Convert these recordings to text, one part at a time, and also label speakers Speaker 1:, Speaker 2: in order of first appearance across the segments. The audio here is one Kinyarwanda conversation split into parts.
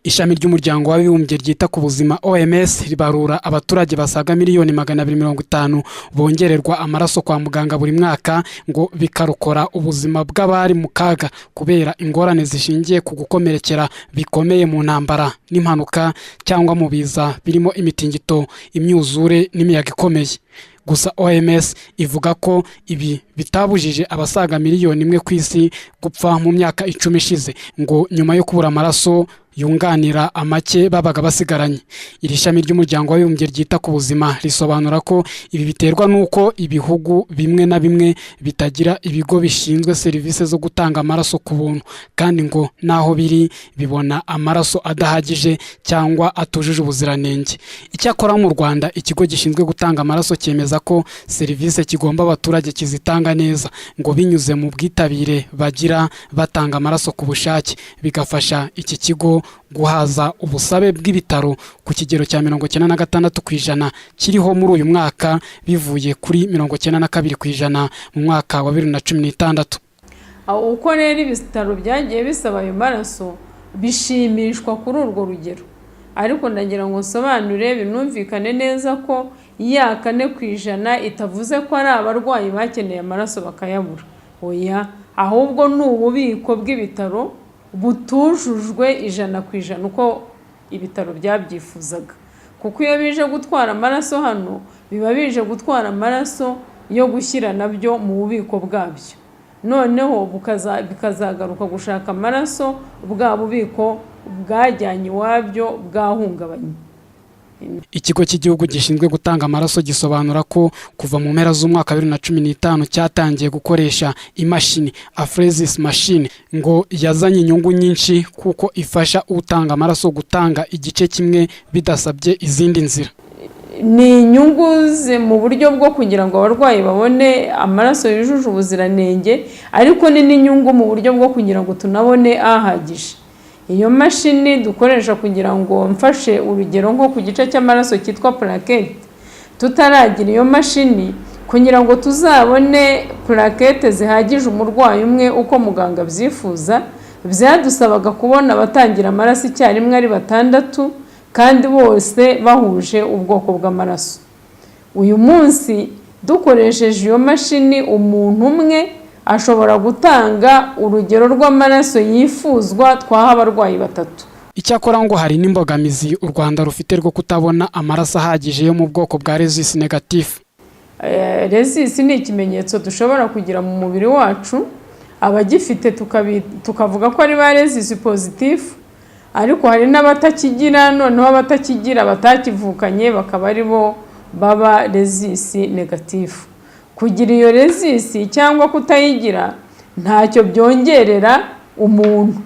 Speaker 1: Ishami ry'umuryango w'abibumbye ryita ku buzima OMS ribarura abaturage basaga miliyoni 250 bongererwa amaraso kwa muganga buri mwaka ngo bikarokora ubuzima bw'abari mu kaga kubera ingorane zishingiye ku gukomerekera bikomeye mu ntambara n'impanuka cyangwa mu biza birimo imitingito, imyuzure n'imiyaga ikomeye. Gusa OMS ivuga ko ibi bitabujije abasaga miliyoni 1 ku isi gupfa mu myaka 10 ishize ngo nyuma yo kubura amaraso yunganira amake babaga basigaranye. Iri shami ry'umuryango w'abibumbye ryita ku buzima risobanura ko ibi biterwa nuko ibihugu bimwe na bimwe bitagira ibigo bishinzwe serivisi zo gutanga amaraso ku buntu, kandi ngo naho biri bibona amaraso adahagije cyangwa atujuje ubuziranenge. Icyakora mu Rwanda ikigo gishinzwe gutanga amaraso cyemeza ko serivisi kigomba abaturage kizitanga neza ngo binyuze mu bwitabire bagira batanga amaraso ku bushake, bigafasha iki kigo guhaza ubusabe bw'ibitaro ku kigero cya 96% kiriho muri uyu mwaka bivuye kuri 92% mu mwaka wa 2016.
Speaker 2: Uko rero ibitaro byagiye bisaba ayo maraso bishimishwa kuri urwo rugero, ariko ndagira ngo nsobanure binumvikane neza ko 4% itavuze ko ari abarwayi bakeneye amaraso bakayabura. Oya, ahubwo ni ububiko bw'ibitaro butujujwe 100% uko ibitaro byabyifuzaga, kuko iyo bije gutwara amaraso hano biba bije gutwara amaraso yo gushyira nabyo mu bubiko bwabyo, noneho bikazagaruka gushaka amaraso bwa bubiko bwajyanye iwabyo bwahungabanye. Ikigo cy'igihugu gishinzwe gutanga amaraso gisobanura ko kuva mu mpera z'umwaka 2015 cyatangiye gukoresha imashini Rhesus machine ngo yazanye inyungu nyinshi kuko ifasha utanga amaraso gutanga igice kimwe bidasabye izindi nzira. Ni inyungu mu buryo bwo kugira ngo abarwayi babone amaraso yujuje ubuziranenge, ariko ni n'inyungu mu buryo bwo kugira ngo tunabone ahagije. Iyo mashini dukoresha kugira ngo mfashe urugero nko ku gice cy'amaraso cyitwa plaquette, tutaragira iyo mashini kugira ngo tuzabone plaquette zihagije umurwayi umwe uko muganga byifuza, byadusabaga kubona abatangira amaraso icyarimwe ari 6 kandi bose bahuje ubwoko bw'amaraso. Uyu munsi dukoresheje iyo mashini umuntu umwe ashobora gutanga urugero rw'amaraso yifuzwa twaha abarwayi 3. Icyakora ngo hari n'imbogamizi u Rwanda rufite rwo kutabona amaraso ahagije yo mu bwoko bwa Rhesus Negatif. Rhesus ni ikimenyetso dushobora kugira mu mubiri wacu, abagifite tukavuga ko ari ba Rhesus positif, ariko hari n'abatakigira, noneho abatakigira batakivukanye bakaba ari bo baba Rhesus Negatif. Kugira iyo Rhesus cyangwa kutayigira ntacyo byongerera umuntu,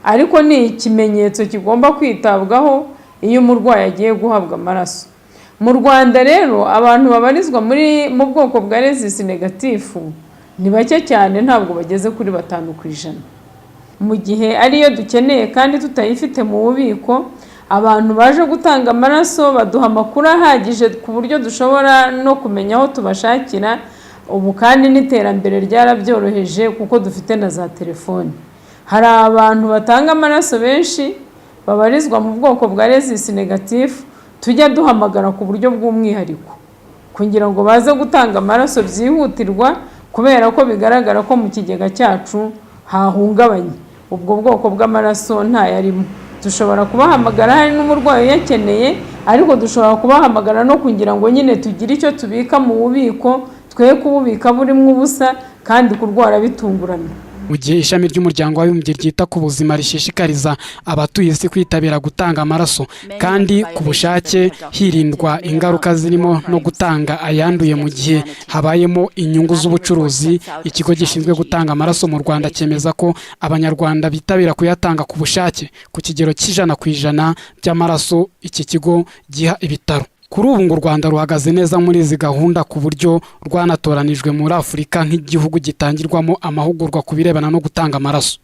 Speaker 2: ariko ni ikimenyetso kigomba kwitabwaho iyo umurwayi agiye guhabwa amaraso. Mu Rwanda rero abantu babarizwa mu bwoko bwa Rhesus Negatif ni bake cyane, ntabwo bageze kuri 5%. Mu gihe ariyo dukeneye kandi tutayifite mu bubiko, abantu baje gutanga amaraso baduha amakuru ahagije ku buryo dushobora no kumenya aho tubashakira. Ubu kandi n'iterambere ryarabyoroheje kuko dufite na za telefone. Hari abantu batanga amaraso benshi babarizwa mu bwoko bwa Rhesus Negatif, tujya duhamagara ku buryo bw'umwihariko kugira ngo baze gutanga amaraso byihutirwa, kubera ko bigaragara ko mu kigega cyacu hahungabanye, ubwo bwoko bw'amaraso ntayarimo. Dushobora kubahamagara hari n'umurwayi yakeneye, ariko dushobora kubahamagara no kugira ngo nyine tugire icyo tubika mu bubiko, twe kububika burimo ubusa kandi kurwara bitungurana. Mu gihe ishami ry'umuryango w'abibumbye ryita ku buzima rishishikariza abatuye isi kwitabira gutanga amaraso kandi ku bushake, hirindwa ingaruka zirimo no gutanga ayanduye mu gihe habayemo inyungu z'ubucuruzi, ikigo gishinzwe gutanga amaraso mu Rwanda cyemeza ko abanyarwanda bitabira kuyatanga ku bushake ku kigero cy'100% by'amaraso iki kigo giha ibitaro. Kuri ubu ngo u Rwanda ruhagaze neza muri izi gahunda ku buryo rwanatoranijwe muri Afurika nk'igihugu gitangirwamo amahugurwa ku birebana no gutanga amaraso.